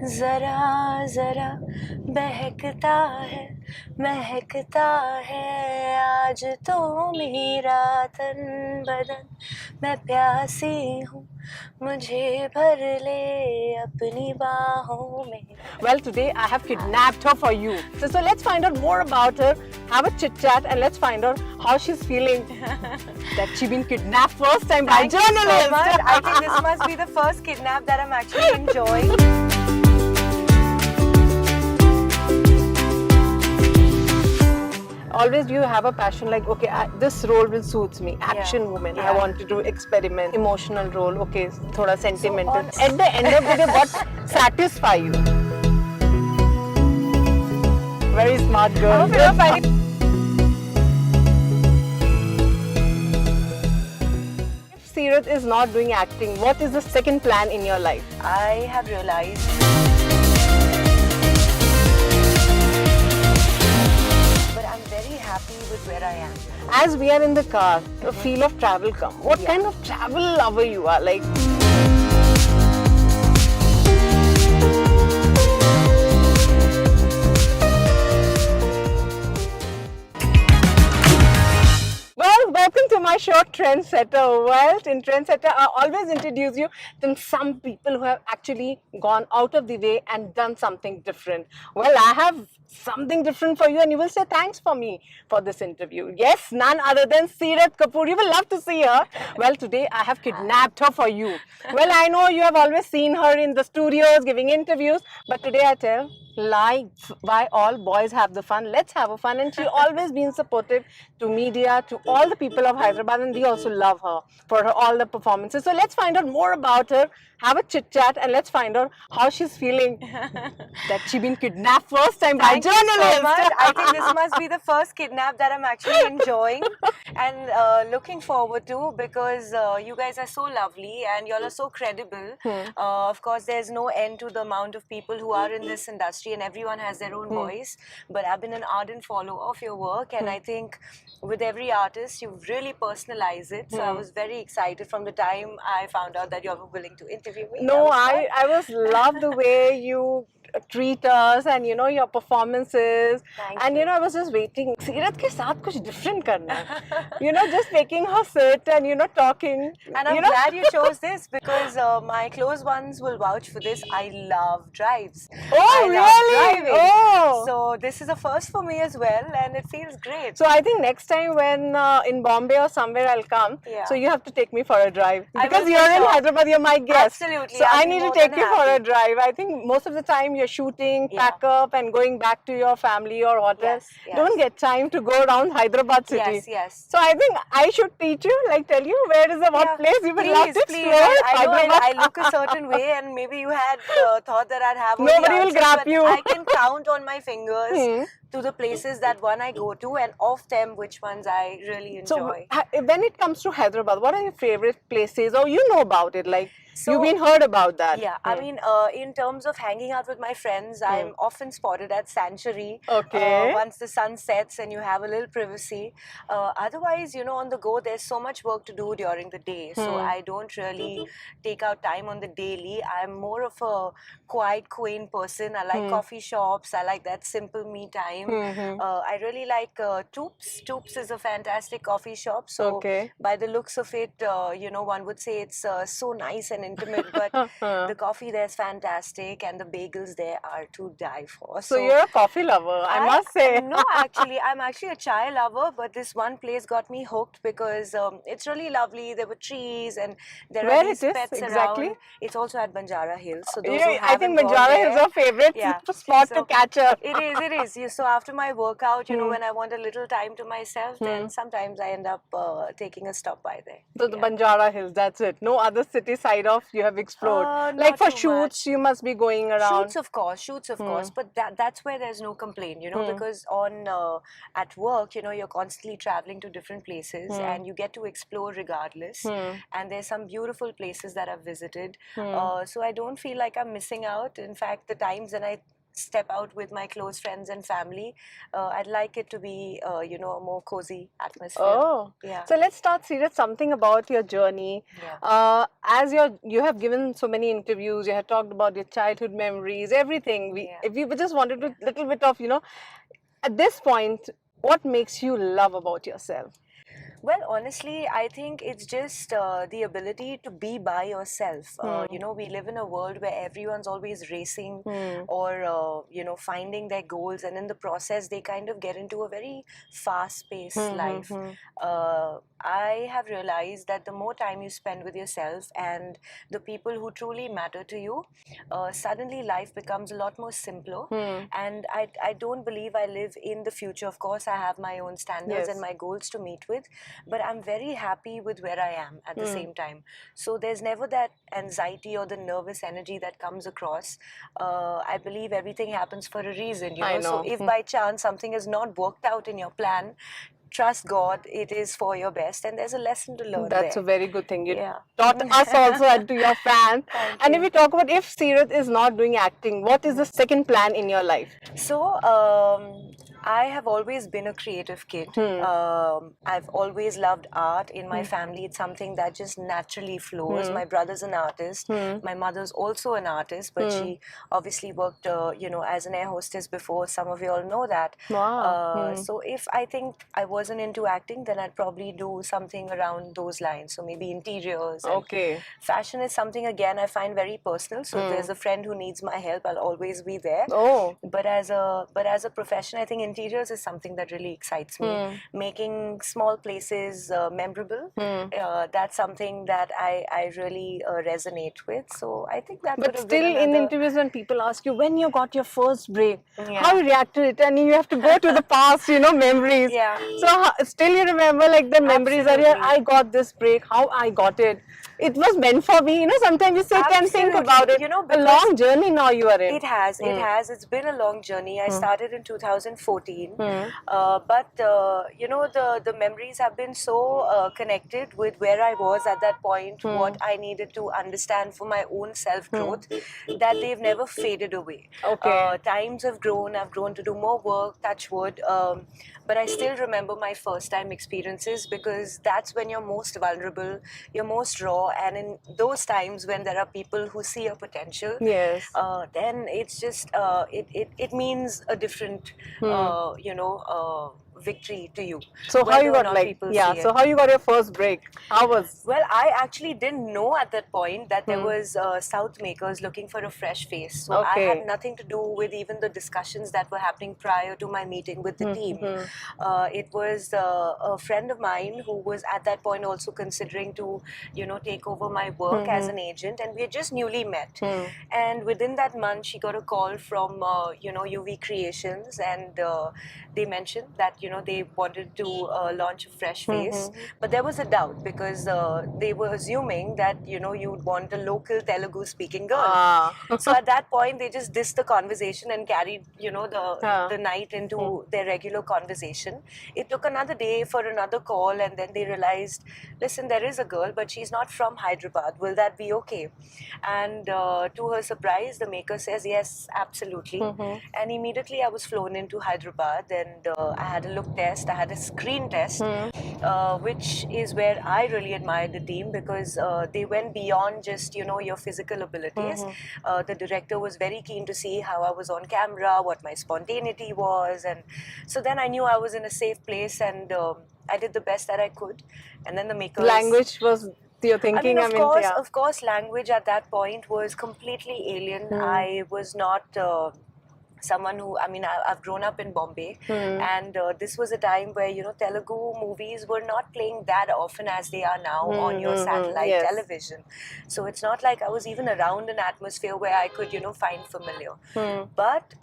जरा जरा बहकता है महकता है आज तो मेरा तन बदन मैं प्यासी हूँ मुझे भर ले अपनी बाहों में. Well, today I have kidnapped her for you. So let's find out more about her, have a chit chat, and let's find out how she's feeling. That she's been kidnapped first time by journalists. So much. I think this must be the first kidnap that I'm actually enjoying. Always you have a passion like, okay, this role will suits me. Action woman. I want to do experiment. Emotional role. Okay, thoda sentimental. So at the end of the day, what satisfy you? Very smart girl. If Seerat is not doing acting, what is the second plan in your life? I have realized with where I am. As we are in the car, the feel of travel come. What kind of travel lover you are like? Well, welcome to my show, Trendsetter. Well, in Trendsetter, I always introduce you to some people who have actually gone out of the way and done something different. Well, I have something different for you, and you will say thanks for me for this interview. Yes, none other than Seerat Kapoor. You will love to see her. Well, today I have kidnapped her for you. Well, I know you have always seen her in the studios giving interviews, but today I tell, like why all boys have the fun, let's have a fun. And she always been supportive to media, to all the people of Hyderabad, and we also love her for all the performances. So let's find out more about her, have a chit chat, and let's find out how she's feeling. That she's been kidnapped first time by journalists. So much. I think this must be the first kidnap that I'm actually enjoying and looking forward to, because you guys are so lovely and y'all are so credible. Of course, there's no end to the amount of people who are in this industry, and everyone has their own voice. But I've been an ardent follower of your work, and I think with every artist, you've really personalized it. So I was very excited from the time I found out that you were willing to interview me. No, I was love the way you treat us, and you know your performances. Thank you. I was just waiting. Seerat ke saath kuch different karna hai. Just making her sit and talking. And I'm glad you chose this, because my close ones will vouch for this. I love drives. Oh, really? Oh. So this is a first for me as well, and it feels great. So I think next time when in Bombay or somewhere I'll come, so you have to take me for a drive, because you're in Hyderabad, you're my guest. Absolutely. So I need to take you for a drive. I think most of the time you're shooting, pack up and going back to your family or hotel. Don't get time to go around Hyderabad city. Yes. So I think I should teach you, like tell you where is the what place you would love to explore. I know I look a certain way, and maybe you had thought that I'd have nobody will grab you. I can count on my fingers to the places that I go to, and of them which ones I really enjoy. So when it comes to Hyderabad, what are your favorite places, or you know about it, like you've been heard about that? Yeah, I mean, in terms of hanging out with my friends, I'm often spotted at Sanctuary. Okay. Once the sun sets and you have a little privacy. Otherwise, on the go, there's so much work to do during the day. So I don't really take out time on the daily. I'm more of a quiet, quaint person. I like coffee shops. I like that simple me time. I really like Toops. Toops is a fantastic coffee shop. So by the looks of it, one would say it's so nice and intimate, but the coffee there is fantastic, and the bagels there are to die for. So you're a coffee lover, I must say. No, actually, I'm actually a chai lover, but this one place got me hooked because it's really lovely. There were trees, and there are these pets around. It's also at Banjara Hills. So those who I think Banjara Hills is a favorite spot to catch up. It is. So after my workout, when I want a little time to myself, then sometimes I end up taking a stop by there. So the Banjara Hills, that's it. No other city side of you have explored. Like for shoots, you must be going around. Shoots, of course. But that's where there's no complaint, because at work, you're constantly traveling to different places, and you get to explore regardless. And there's some beautiful places that I've visited. So I don't feel like I'm missing out. In fact, the times when I step out with my close friends and family, I'd like it to be, you know, a more cozy atmosphere. Oh, Yeah. so let's start serious. Something about your journey. Yeah. As you have given so many interviews, you have talked about your childhood memories, everything. Yeah. If we just wanted to little bit of, at this point, what makes you love about yourself? Well, honestly, I think it's just the ability to be by yourself. You know, we live in a world where everyone's always racing or, you know, finding their goals, and in the process, they kind of get into a very fast paced life. I have realized that the more time you spend with yourself and the people who truly matter to you, suddenly life becomes a lot more simpler. And I don't believe I live in the future. Of course, I have my own standards and Yes. my goals to meet with, but I'm very happy with where I am at the same time. So there's never that anxiety or the nervous energy that comes across. I believe everything happens for a reason, you I know. So know. if by chance something has not worked out in your plan, trust God, it is for your best, and there's a lesson to learn That's a there. very good thing. You Yeah. taught us also and to your fans. Thank And if you. we talk about if Seerat is not doing acting, what is the second plan in your life? So, I have always been a creative kid. I've always loved art. In my family, it's something that just naturally flows. My brother's an artist. My mother's also an artist, but she obviously worked, you know, as an air hostess before. Some of you all know that. Wow. So, if I think I wasn't into acting, then I'd probably do something around those lines. So maybe interiors. And Okay. fashion is something again I find very personal. So if there's a friend who needs my help, I'll always be there. Oh. But as a profession, I think interiors is something that really excites me. Making small places memorable, that's something that I really resonate with. So I think that would But have been still, in another. interviews, when people ask you when you got your first break, Yeah. how you reacted it, and you have to go to the past, memories. Yeah. So still, you remember like the memories that Absolutely. I got this break, how I got it. It was meant for me. Sometimes you sit and think Absolutely. about it. You know, A because long journey now you are in. it has. It has. It's been a long journey. I started in 2014, but you know, the memories have been so connected with where I was at that point, what I needed to understand for my own self growth, that they've never faded away. Okay. Times have grown. I've grown to do more work. Touch wood. But I still remember my first time experiences, because that's when you're most vulnerable, you're most raw, and in those times when there are people who see your potential, Yes. then it's just it means a different victory to you, So how whether you or got not like people yeah? see So it. how you got your first break? How was? Well, I actually didn't know at that point that there was South makers looking for a fresh face. So I had Okay. nothing to do with even the discussions that were happening prior to my meeting with the team. It was a friend of mine who was at that point also considering to, take over my work as an agent, and we had just newly met. And within that month, she got a call from, UV Creations, and they mentioned that, they wanted to launch a fresh face. But there was a doubt, because they were assuming that, you'd want a local Telugu speaking girl. Ah. So at that point, they just dissed the conversation and carried, the night into their regular conversation. It took another day for another call, and then they realized, listen, there is a girl, but she's not from Hyderabad. Will that be okay? And to her surprise, the maker says, yes, absolutely. And immediately I was flown into Hyderabad, and I had a look test, I had a screen test, which is where I really admired the team, because they went beyond just, your physical abilities. The director was very keen to see how I was on camera, what my spontaneity was. And so then I knew I was in a safe place, and I did the best that I could. And then the makers... Language was your thinking. Of course, language at that point was completely alien. I was not someone who, I've grown up in Bombay, and this was a time where, Telugu movies were not playing that often as they are now on your satellite television. So it's not like I was even around an atmosphere where I could, find familiar. But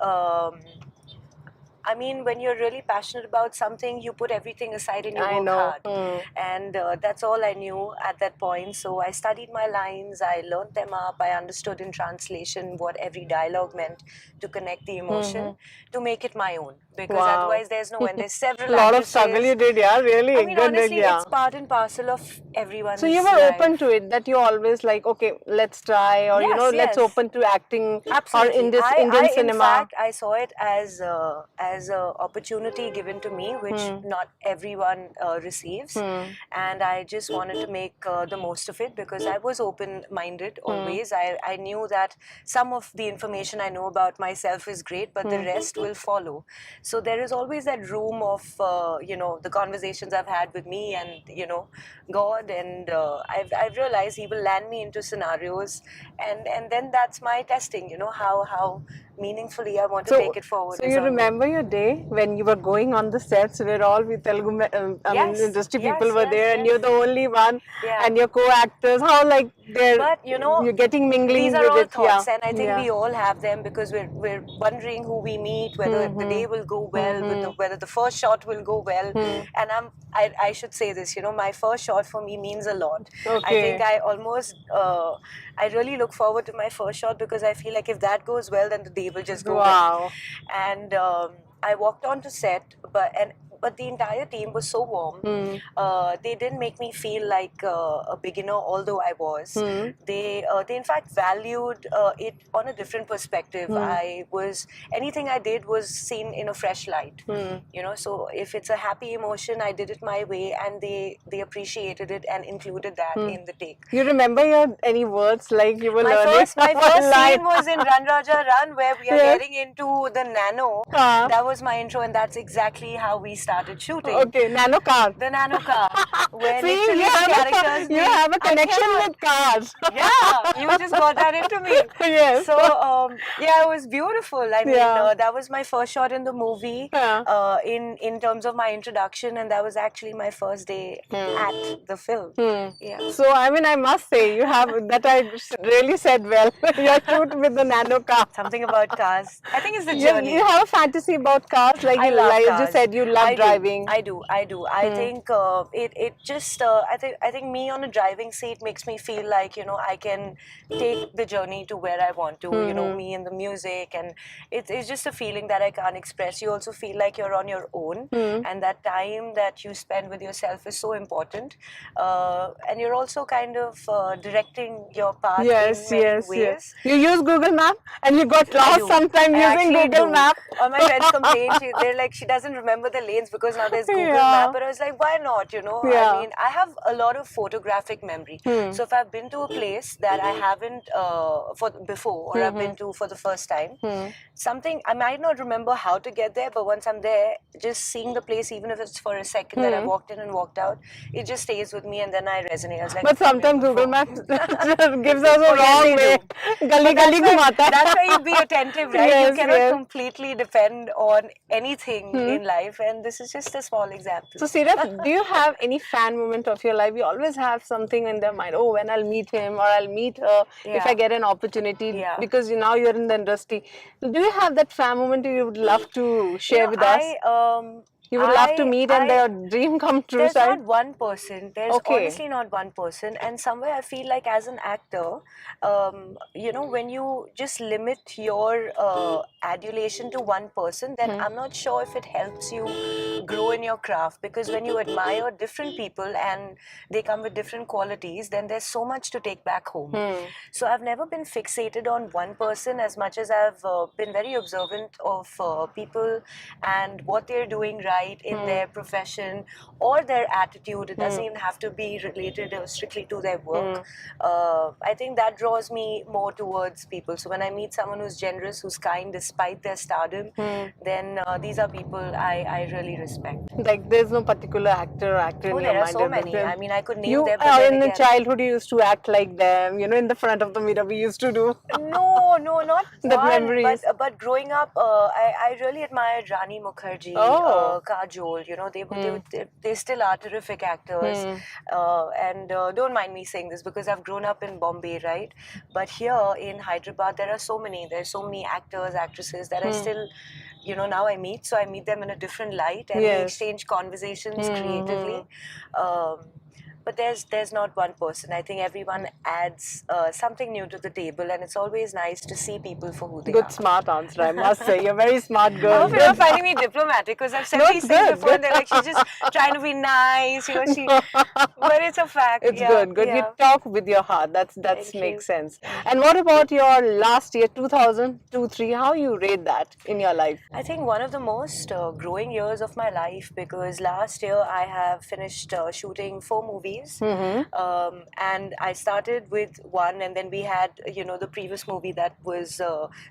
I mean, when you're really passionate about something, you put everything aside and you I work know. hard. And that's all I knew at that point. So I studied my lines, I learned them up, I understood in translation what every dialogue meant to connect the emotion, to make it my own. Because Wow. otherwise, there's no when there's several A lot of struggle you actresses. did, yeah, I really. mean, Good, honestly, yeah. it's part and parcel of So you everyone's were open life. to it, that you always like, okay, let's try, or Yes, let's yes. open to acting, or in Absolutely. this Indian In cinema. fact, I saw it as a opportunity given to me, which not everyone receives, and I just wanted to make the most of it because I was open-minded always. I knew that some of the information I know about myself is great, but the rest will follow. So there is always that room of the conversations I've had with me and God, and I've realized He will land me into scenarios, and then that's my testing. How meaningfully I want to take So, it forward so is you on me. remember your day when you were going on the sets where all we Telugu, I mean, Yes, industry people yes, were yes, there, and you're yes. the only one, Yeah. and your co-actors, how like But you're getting these mingling are with all it, yeah, thoughts, and I think yeah. we all have them because we're wondering who we meet, whether the day will go well, whether the first shot will go well. And I should say this, my first shot for me means a lot. I think Okay. I almost I really look forward to my first shot because I feel like if that goes well, then the day will just go well. Wow. And I walked onto set, but the entire team was so warm. They didn't make me feel like a beginner, although I was. They in fact valued it on a different perspective. I was anything I did was seen in a fresh light. So if it's a happy emotion, I did it my way, and they appreciated it and included that in the take. You remember your any words like you were My learning first, my one first line? scene was in Run Raja Run, where we are Yes. getting into the nano. Ah. That was my intro, and that's exactly how we started shooting. Okay, nano car. The nano car, where See, literally you the have characters you have a I connection cannot. with cars. Yeah, you just got that into me. Yes. So yeah, it was beautiful. I mean, Yeah. that was my first shot in the movie. Yeah. In terms of my introduction, and that was actually my first day at the film. Yeah. So I mean, I must say you have that. I really said well. Your shoot with the nano car. Something about cars. I think it's the You, journey. you have a fantasy about cars, like I you love like you cars. said you love driving. I do. I think it just I think me on a driving seat makes me feel like I can take the journey to where I want to. Me and the music, and it's just a feeling that I can't express. You also feel like you're on your own, and that time that you spend with yourself is so important. And you're also kind of directing your path Yes, in many yes, yes. ways. You use Google Map and you got I lost do. sometime I using actually Google do. Map. All my friends complain. They're like, she doesn't remember the lanes because now there's Google Yeah. Map. But I was like, why not? I Yeah. mean, I have a lot of photographic memory. So if I've been to a place that I haven't for before, or I've been to for the first time, something I might not remember how to get there, but once I'm there, just seeing the place, even if it's for a second that I walked in and walked out, it just stays with me, and then I resonate. I was like, But "I've been sometimes Google before." Maps gives us a Oh, yes, wrong they way. do. Gully But that's gully why, घुमाता है. that's why you be attentive, right? You Yes, cannot yes. completely depend on anything in life, and this is just a small example. So, Seerat, do you have any fan moment of your life? You always have something in their mind. Oh, when I'll meet him or I'll meet her if I Yeah. get an opportunity. Yeah. Because now you're in the industry. Do you have that fan moment you would love to share with us? You would love to meet and their dream come true, There's side? not one person. There's Okay. honestly not one person. And somewhere I feel like as an actor, when you just limit your adulation to one person, then I'm not sure if it helps you grow in your craft. Because when you admire different people and they come with different qualities, then there's so much to take back home. So I've never been fixated on one person as much as I've been very observant of people and what they're doing right in their profession or their attitude. It doesn't even have to be related strictly to their work. I think that draws me more towards people. So when I meet someone who's generous, who's kind despite their stardom, then these are people I really respect. Like there's no particular actor or actor in your There are mind. so many. I mean, I could name You them, but then in the again, childhood you used to act like them. In the front of the mirror we used to do. no, not That one. memories. But growing up, I really admired Rani Mukherjee, Oh. Kajol. They still are terrific actors. And don't mind me saying this because I've grown up in Bombay, right? But here in Hyderabad, there are so many. There's so many actors, actresses that I still now I meet, so I meet them in a different light, and we Yes. exchange conversations creatively. But there's not one person. I think everyone adds something new to the table, and it's always nice to see people for who they Good, are. smart answer, I must say. You're a very smart I girl. hope you're not finding me diplomatic, because I've said No, these it's things good, before, good. and they're like, she's just trying to be nice, but it's a fact. It's Yeah, good, good. yeah. You talk with your heart. That Thank you. makes sense. And what about your last year, 2002-3? How you rate that in your life? I think one of the most growing years of my life, because last year I have finished shooting 4 movies, and I started with one, and then we had the previous movie that was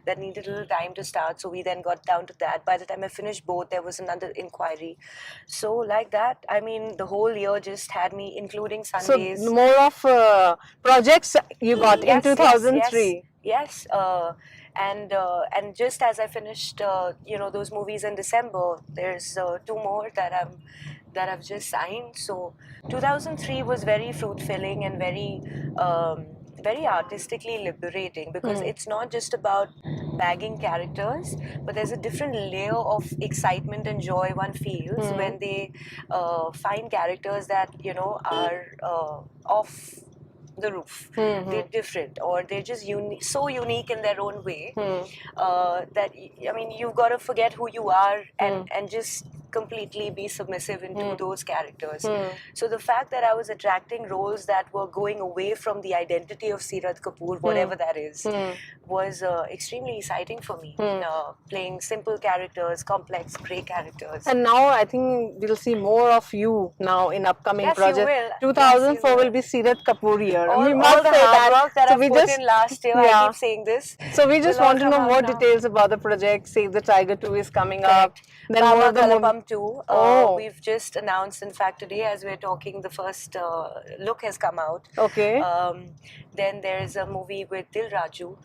that needed a little time to start, so we then got down to that. By the time I finished both, there was another inquiry. So like that, I mean, the whole year just had me, including Sundays. So more of projects you got in Yes, 2003. yes. And just as I finished, those movies in December, there's 2 more that I've just signed. So 2003 was very fruit filling and very artistically liberating, because it's not just about bagging characters, but there's a different layer of excitement and joy one feels when they find characters that are off the roof. They're different, or they're just so unique in their own way that I mean, you've got to forget who you are and just completely be submissive into those characters. So the fact that I was attracting roles that were going away from the identity of Seerat Kapoor, whatever that is, was extremely exciting for me. Playing simple characters, complex, grey characters. And now I think we'll see more of you now in upcoming Yes, projects. you will. 2004 Yes, you will be Seerat Kapoor year. All, we all must the say hard that. work that So I we put just, in last year, yeah. I keep saying this. So we just will all want to come know out more now. details about the project. Save the Tiger 2 is coming up. Correct. Then more Baba of the movie. Kalapam 2. Oh. We've just announced, in fact, today as we're talking, the first look has come out. Okay. Then there's a movie with Dil Raju.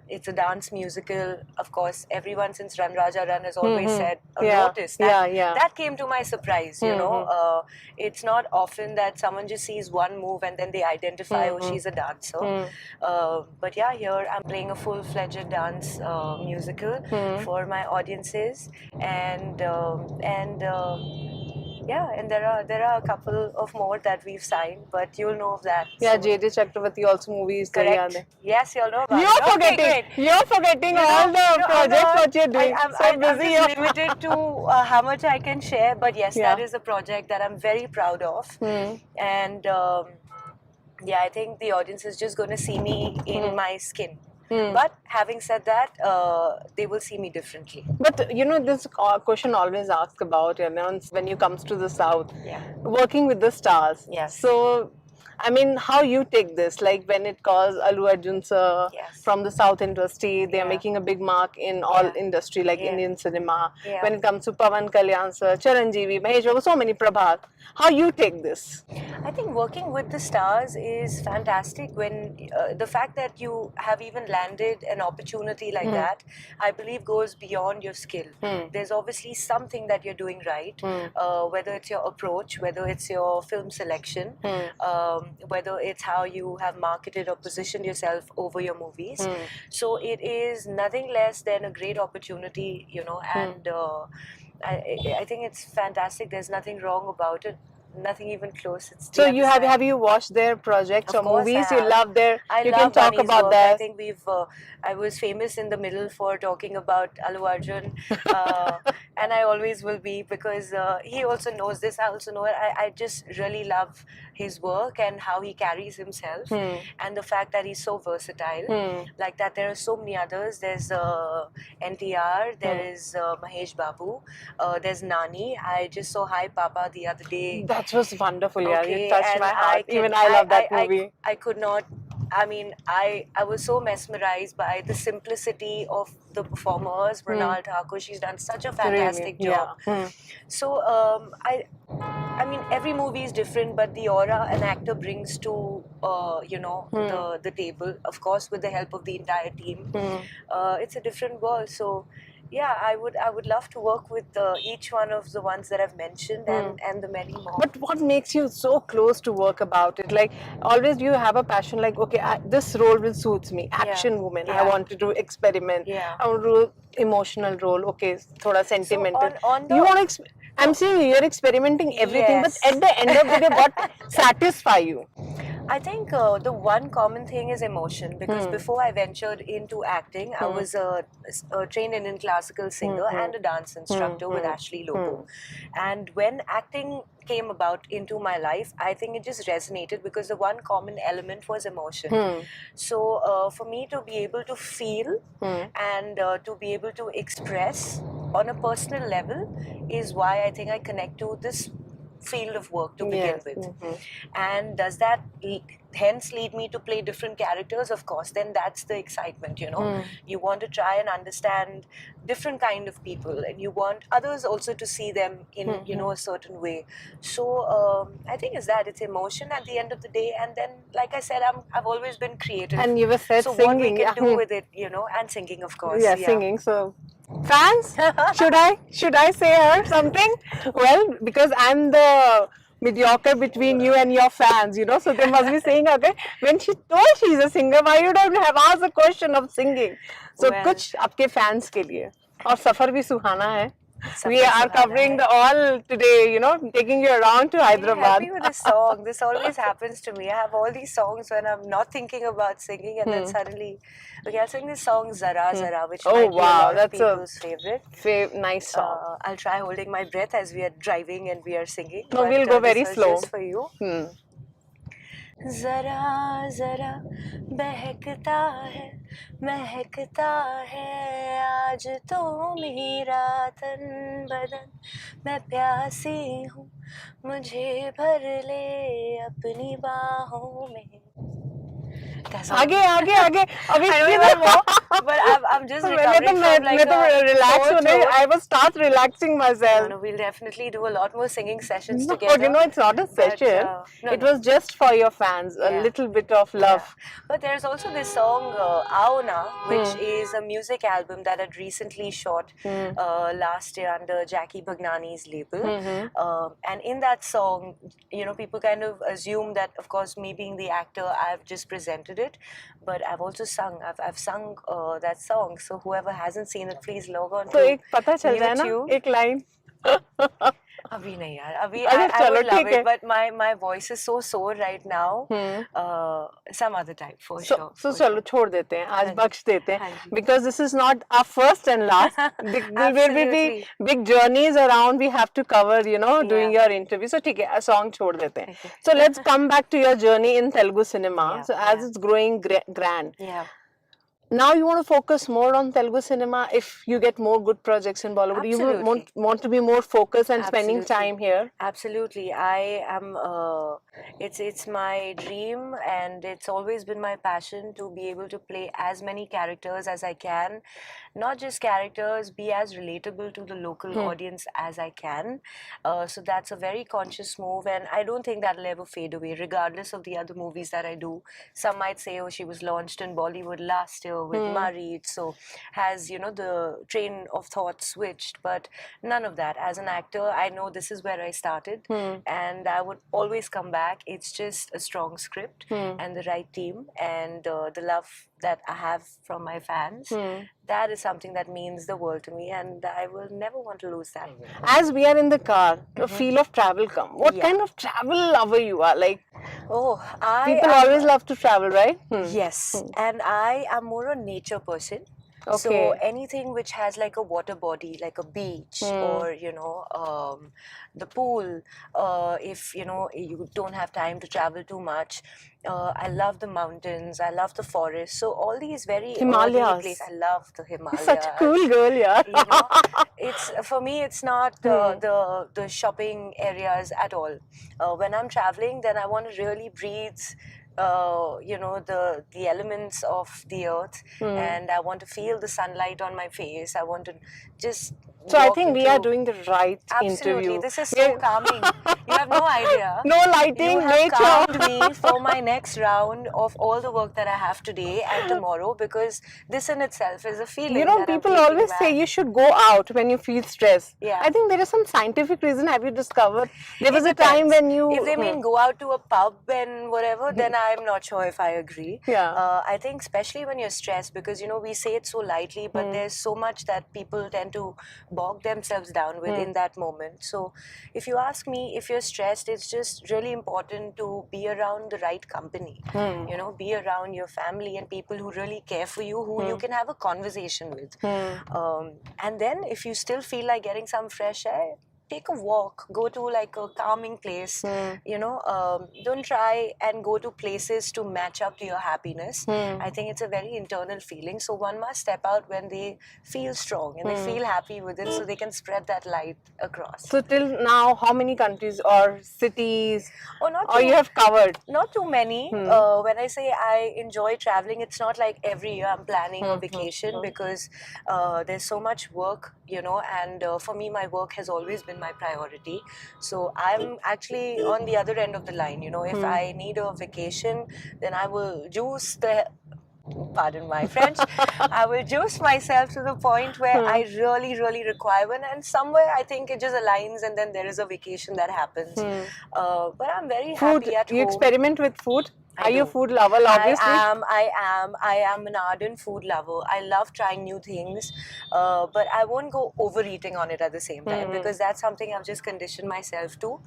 It's a dance musical. Of course, everyone since Run Raja Run has always said, notice. That came to my surprise, It's not often that someone just sees one move and then they identify, oh, she's a dancer. But yeah, here I'm playing a full-fledged dance musical for my audiences, and there are a couple of more that we've signed, but you'll know of that. Yeah, soon. J.J. Chakravarti also movies. Correct. Yes, you'll know about You're it. Okay, forgetting. great. You're forgetting all the projects what you're doing. I'm busy. just limited to how much I can share, but yes, that is a project that I'm very proud of, and I think the audience is just going to see me in my skin. But having said that, they will see me differently. But this question always asked about, when you comes to the South, working with the stars. Yes. So, I mean, how you take this? Like when it calls Allu Arjun sir from the South industry, they are making a big mark in all industry, like Indian cinema. When it comes to Pawan Kalyan sir, Chiranjeevi, Mahesh Babu, so many Prabhat. How you take this? I think working with the stars is fantastic. When the fact that you have even landed an opportunity like that, I believe goes beyond your skill. There's obviously something that you're doing right, whether it's your approach, whether it's your film selection, whether it's how you have marketed or positioned yourself over your movies. So it is nothing less than a great opportunity, and I think it's fantastic. There's nothing wrong about it. Nothing even close. It's so you have you watched their projects or movies? You love their. I you love can talk Bunny's about work. that. I think I was famous in the middle for talking about Allu Arjun, and I always will be, because he also knows this. I also know it. I just really love his work and how he carries himself, and the fact that he's so versatile. Like that, there are so many others. There's NTR. There is Mahesh Babu. There's Nani. I just saw Hi Papa the other day. That was wonderful, yeah. Okay, You touched and my heart. Even I love that movie. I could not. I mean, I was so mesmerized by the simplicity of the performers. Mrinal Thakur, she's done such a fantastic job. So I mean, every movie is different, but the aura an actor brings to the table, of course, with the help of the entire team, it's a different world. So yeah, I would love to work with each one of the ones that I've mentioned, and the many more. But what makes you so close to work about it? Like, always you have a passion, like, okay, this role will suits me. Action woman, I Yeah. want to do experiment. Yeah. I want to do emotional role. Okay, thoda So sentimental. on the You want to, I'm saying you're experimenting everything, but Yes. at the end of the day, what satisfy you? I think the one common thing is emotion, because before I ventured into acting, I was a trained Indian classical singer and a dance instructor with Ashley Lobo. And when acting came about into my life, I think it just resonated because the one common element was emotion. So for me to be able to feel and to be able to express on a personal level is why I think I connect to this field of work to begin Yes. with. And does that hence lead me to play different characters? Of course, then that's the excitement, you know. You want to try and understand different kind of people, and you want others also to see them in, you know, a certain way. So I think it's emotion at the end of the day. And then, like I said, I've always been creative, And you were said so what we singing, can yeah. do with it, you know, and singing, of course. Yeah, singing. So, fans, should I say her something? Well, because I'm the mediocre between you and your fans, you know. So they must be saying, okay, when she told she's a singer, why you don't have asked a question of singing? So, Well, कुछ आपके fans के लिए. और सफर भी सुहाना है. We suffer are Suhana covering है. the all today, you know, taking you around to Really Hyderabad. happy with this song. This always happens to me. I have all these songs when I'm not thinking about singing, and then suddenly, okay, I'll sing this song Zara Zara, which might be a wow, lot of that's a people's favorite. Nice song. I'll try holding my breath as we are driving and we are singing. No, but, we'll go very this was slow. just for you. जरा जरा बहकता है महकता है आज तो मेरा तन बदन मैं प्यासी हूँ मुझे भर ले अपनी बाहों में आगे आगे आगे अभी I know even more, but I'm just recovering from like a relax sore होने throat. I will start relaxing myself. No, we'll definitely do a lot more singing sessions No, together. you know, it's not a but, session. It was just for your fans, a Yeah. little bit of love. Yeah. But there's also this song Aao Na, which is a music album that I'd recently shot last year under Jackie Bhagnani's label. And in that song, you know, people kind of assume that, of course, me being the actor, I've just presented it. But I've also sung. I've sung that song. So whoever hasn't seen it, please log on तो to एक पता चल जाए ना YouTube. एक line. अभी नहीं यार अभी अरे I चलो would love ठीक है. it, but my voice is so sore right now. Some other time for sure. So for चलो sure. छोड़ देते हैं आज हाँ जी, बख्श देते हाँ हैं जी. because this is not our first and last. There will be Absolutely. big journeys around we have to cover, you know, doing Yeah. your interview. So ठीक है a song छोड़ देते हैं. Okay. So let's come back to your journey in Telugu cinema. Yeah, So as yeah. it's growing grand. Yeah. Now you want to focus more on Telugu cinema if you get more good projects in Bollywood. You will Absolutely. want to be more focused and spending Absolutely. time here. Absolutely. I am it's my dream, and it's always been my passion to be able to play as many characters as I can. Not just characters, be as relatable to the local audience as I can. So that's a very conscious move, and I don't think that'll ever fade away, regardless of the other movies that I do. Some might say, oh, she was launched in Bollywood last year with Marit, so has, you know, the train of thought switched. But none of that. As an actor, I know this is where I started, and I would always come back. It's just a strong script and the right team, and the love that I have from my fans. That is something that means the world to me, and I will never want to lose that. As we are in the car, the feel of travel come. What kind of travel lover you are? Like, Oh, people always love to travel, right? Yes, and I am more a nature person. Okay. So anything which has like a water body, like a beach, or, you know, the pool, if, you know, you don't have time to travel too much. I love the mountains, I love the forest. So all these very Himalayas. places. I love the Himalayas. Such a cool girl, yeah. You know, it's for me. It's not the shopping areas at all. When I'm traveling, then I want to really breathe the elements of the earth, and I want to feel the sunlight on my face. I want to just So I walk think we are into. doing the right Absolutely, interview. this is so calming. You have no idea. No You lighting, have nature. calmed me for my next round of all the work that I have today and tomorrow, because this in itself is a feeling You know, that I'm people taking always say back. you should go out when you feel stressed. Yeah. I think there is some scientific reason. Have you discovered? There was It a time depends. when you. If they mean go out to a pub and whatever, then I'm not sure if I agree. Yeah. I think especially when you're stressed, because we say it so lightly, but there's so much that people tend to bog themselves down with in that moment. So if you ask me, if you're stressed, it's just really important to be around the right company. Be around your family and people who really care for you, who you can have a conversation with. And then if you still feel like getting some fresh air, take a walk, go to like a calming place. Don't try and go to places to match up to your happiness. I think it's a very internal feeling, so one must step out when they feel strong and they feel happy within, so they can spread that light across. So till now, how many countries or cities not or you have covered? Not too many. When I say I enjoy traveling, it's not like every year I'm planning a vacation, because there's so much work, and for me, my work has always been my priority. So I'm actually on the other end of the line. If I need a vacation, then I will juice the pardon my French, I will juice myself to the point where I really, really require one. And somewhere I think it just aligns, and then there is a vacation that happens. But I'm very happy at you home. experiment with food? Are you a do. food lover, obviously? I am an ardent food lover. I love trying new things, but I won't go overeating on it at the same time, because that's something I've just conditioned myself to.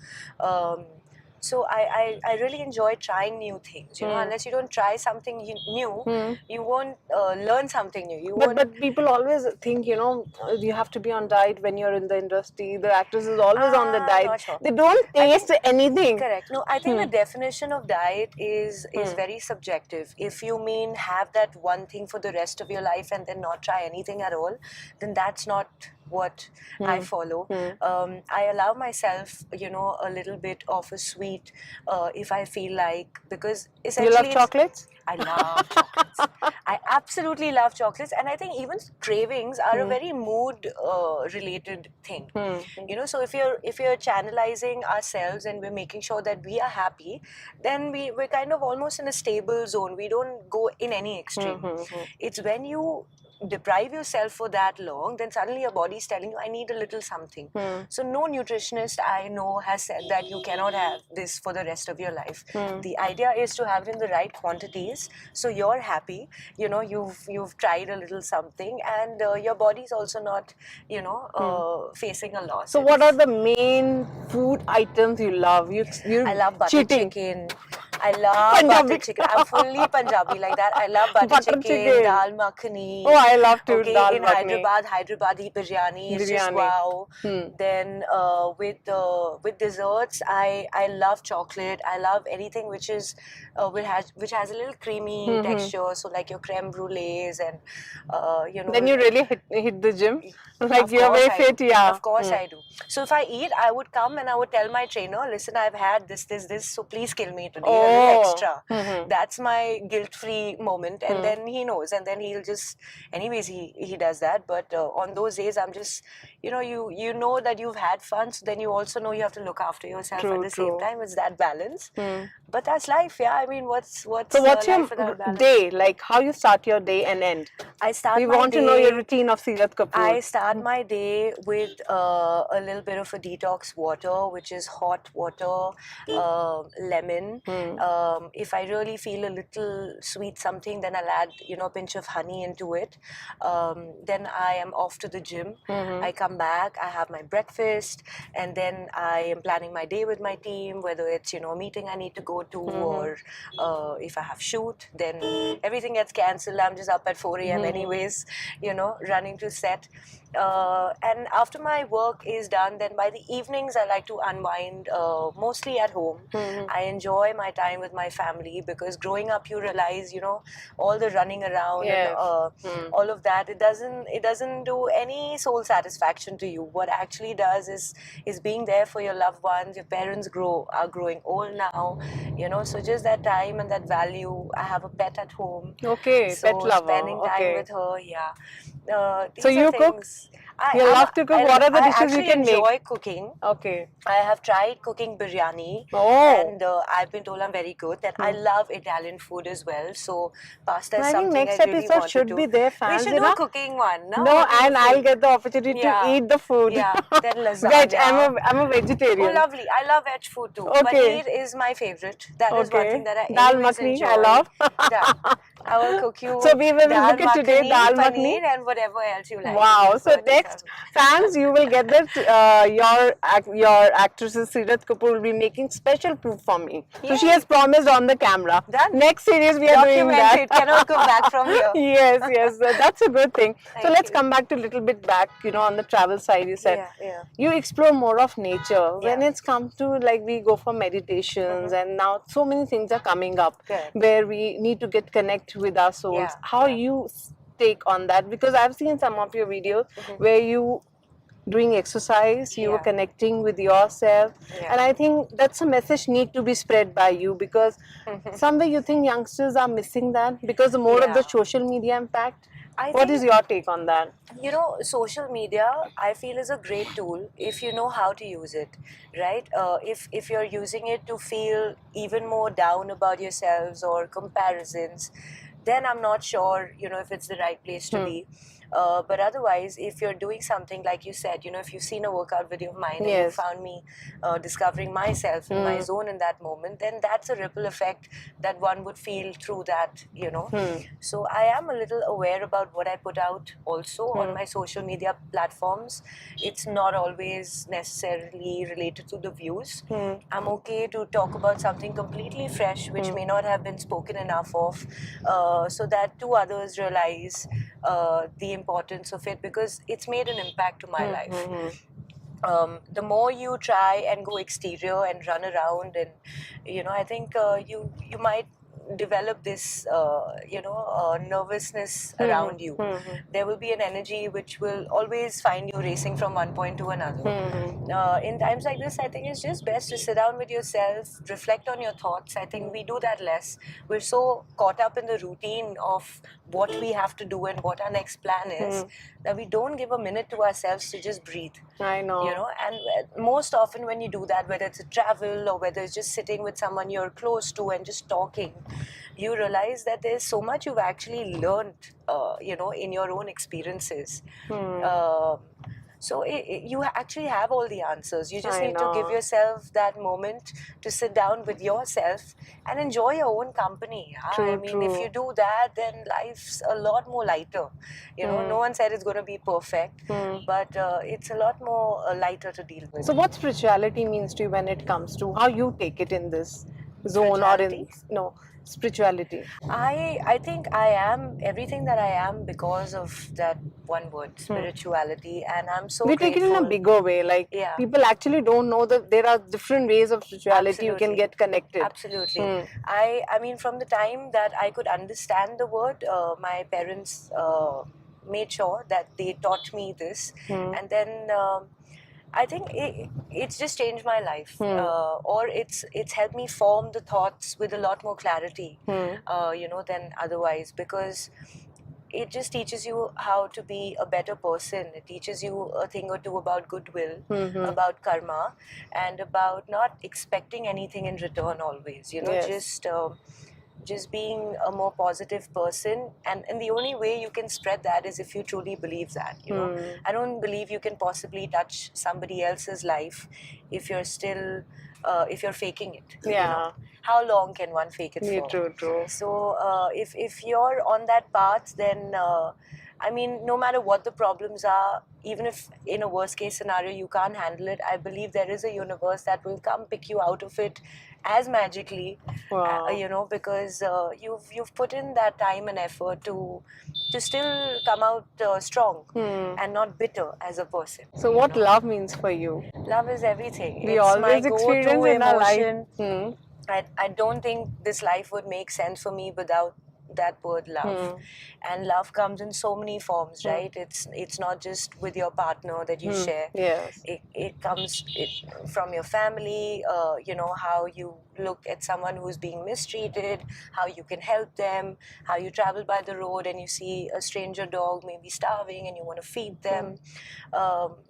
So I really enjoy trying new things. Unless you don't try something new, you won't learn something new. But people always think, you have to be on diet when you're in the industry. The actress is always on the diet. Not sure. They don't taste anything. Correct. No, I think the definition of diet is very subjective. If you mean have that one thing for the rest of your life and then not try anything at all, then that's not what I follow. I allow myself, a little bit of a sweet if I feel like, because essentially You love chocolates? I love chocolates. I absolutely love chocolates, and I think even cravings are a very mood related thing. So if you're channelizing ourselves and we're making sure that we are happy, then we're kind of almost in a stable zone. We don't go in any extreme. It's when you deprive yourself for that long, then suddenly your body's telling you, I need a little something. So no nutritionist I know has said that you cannot have this for the rest of your life. The idea is to have it in the right quantities, so you're happy. You've tried a little something, and your body's also not facing a loss. So what are the main food items you love? I love butter chicken. I love Punjabi. butter chicken. I'm fully Punjabi like that. I love butter chicken, dal makhani. Oh, I love too, Okay, dal in makhani. Hyderabadi biryani is just wow. Then with desserts, I love chocolate. I love anything which has a little creamy texture. So like your creme brulees and Then you really hit the gym? Like Of you're course very I fit, do. yeah. Of course I do. So if I eat, I would come and I would tell my trainer, listen, I've had this, so please kill me today, a little extra. That's my guilt-free moment, and then he knows, and then he'll just, anyways, he does that. But on those days, I'm just, you know that you've had fun, so then you also know you have to look after yourself at the same time. It's that balance. But that's life, yeah. I mean, what's So what's life without your balance? day? Like how you start your day and end? I start We my want day, to know your routine of Seerat Kapoor. I start my day with a little bit of a detox water, which is hot water, lemon. If I really feel a little sweet something, then I'll add, a pinch of honey into it. Then I am off to the gym. I come back, I have my breakfast, and then I am planning my day with my team, whether it's, a meeting I need to go to, or if I have shoot, then everything gets cancelled. I'm just up at 4 a.m. anyways, running to set. And after my work is done, then by the evenings I like to unwind, mostly at home. I enjoy my time time with my family, because growing up you realize, you know, all the running around and Yes. all of that, it doesn't do any soul satisfaction to you. What actually does is being there for your loved ones. Your parents are growing old now, you know, so just that time and that value. I have a pet at home, Okay, pet so lover. spending time Okay. with her, yeah. So These are you cook? things. You love to cook? What are the I dishes you actually can make? enjoy cooking. Okay. I have tried cooking biryani, Oh. and I've been told I'm very good. And I love Italian food as well. So pasta is I think something I next really episode want to should be do. there, We fans, should you do a know. cooking one, no? No, Cooking and I'll food. get the opportunity to Yeah, eat the food. yeah. Then Veg. lasagna. I'm a Oh, vegetarian. lovely. I love veg food too. Okay. Paneer is my favorite. That is one Okay. thing that I Dal anyways makhni, I enjoy. love. Done. I will cook So you we will dal book it today, makhani, dal makhni. paneer, and whatever else you like. You Wow. So prefer to next, serve. fans, you will get that your actresses Seerat Kapoor will be making special proof for me. So she Yay. has promised on the camera. Done. Next series we are doing Document that. it. Cannot go back from here. Yes, yes, that's a good thing. So Thank let's you. come back to a little bit back, you know, on the travel side. You said Yeah, yeah. you explore more of nature. When Yeah. it's come to like we go for meditations, and now so many things are coming up Correct. where we need to get connect with our souls. Yeah, How yeah. you take on that? Because I've seen some of your videos where you doing exercise, you were Yeah. connecting with yourself, Yeah. and I think that's a message need to be spread by you, because somewhere you think youngsters are missing that because the more of the Yeah. social media impact. I What is think, your take on that? you know, social media, I feel, is a great tool if you know how to use it, right? If you're using it to feel even more down about yourselves or comparisons, then I'm not sure, you know, if it's the right place to be. But otherwise, if you're doing something like you said, you know, if you've seen a workout video of mine and you Yes. found me discovering myself in my zone in that moment, then that's a ripple effect that one would feel through that, you know. So I am a little aware about what I put out also on my social media platforms. It's not always necessarily related to the views. I'm okay to talk about something completely fresh, which may not have been spoken enough of, so that two others realize the importance of it, because it's made an impact to my life. The more you try and go exterior and run around, and you know, I think you might develop this nervousness around you. There will be an energy which will always find you racing from one point to another. In times like this, I think it's just best to sit down with yourself, reflect on your thoughts. I think we do that less. We're so caught up in the routine of what we have to do and what our next plan is, that we don't give a minute to ourselves to just breathe. I know. You know, and most often when you do that, whether it's a travel or whether it's just sitting with someone you're close to and just talking, you realize that there's so much you've actually learned, you know, in your own experiences. So you actually have all the answers. You just I need to give know. yourself that moment to sit down with yourself and enjoy your own company. Yeah? True, I mean, if true. you do that, then life's a lot more lighter. You know, no one said it's going to be perfect, but it's a lot more lighter to deal with. So what spirituality means to you when it comes to how you take it in this zone or in spirituality? I think I am everything that I am because of that one word, spirituality, and I'm so We grateful. take it in a bigger way, like people actually don't know that there are different ways of spirituality you can get connected. Absolutely. I mean, from the time that I could understand the word, my parents made sure that they taught me this, and then I think it's just changed my life, or it's helped me form the thoughts with a lot more clarity, you know, than otherwise, because it just teaches you how to be a better person. It teaches you a thing or two about goodwill, about karma, and about not expecting anything in return always. You know, Yes. just being a more positive person, and the only way you can spread that is if you truly believe that, you know. I don't believe you can possibly touch somebody else's life if you're still if you're faking it. Yeah. You know? How long can one fake it for? True, true. So if you're on that path, then I mean, no matter what the problems are, even if in a worst case scenario you can't handle it, I believe there is a universe that will come pick you out of it as magically. Wow. You know, because you've put in that time and effort to still come out strong and not bitter as a person. So what love means for you? Love is everything. We It's my always experience go-to in our life. emotion. I don't think this life would make sense for me without that word love. And love comes in so many forms, right? It's not just with your partner that you share. Yes. It comes from your family, how you look at someone who's being mistreated, how you can help them, how you travel by the road and you see a stranger dog maybe starving and you want to feed them.